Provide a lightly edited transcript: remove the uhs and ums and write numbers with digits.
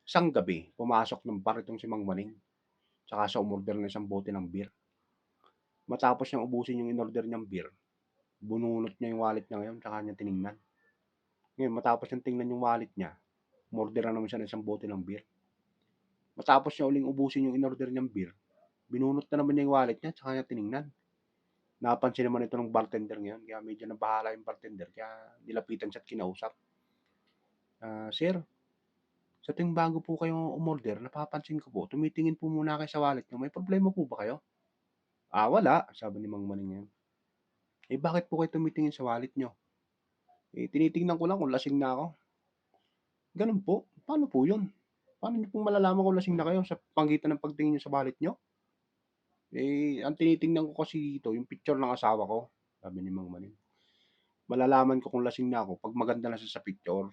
Isang gabi, pumasok ng bar itong si Mang Maning, tsaka siya umorder ng isang bote ng beer. Matapos niyang ubusin yung inorder niyang beer, bununot niya yung wallet niya ngayon tsaka niya tiningnan. Ngayon matapos niyang tingnan yung wallet niya, umorder na naman siya ng isang bote ng beer. Matapos niya uling ubusin yung inorder niyang beer, binunot na naman niya yung wallet niya tsaka niya tiningnan. Napansin naman ito ng bartender ngayon kaya medyo nabahala yung bartender kaya nilapitan siya at kinausap. "Sir, sa tuwing bago po kayo umorder napapansin ko po tumitingin po muna kayo sa wallet niyo, may problema po ba kayo?" Wala," sabi ni Mang Maning ngayon. Bakit po kayo tumitingin sa wallet niyo?" Tinitingnan ko lang kung lasing na ako." "Gano'n po? Paano po 'yun? Paano niyo pong malalaman kung lasing na kayo sa pagitan ng pagtingin niyo sa wallet niyo?" Ang tinitingnan ko kasi dito yung picture ng asawa ko," sabi ni Mang Maning. "Malalaman ko kung lasing na ako 'pag maganda na siya sa picture."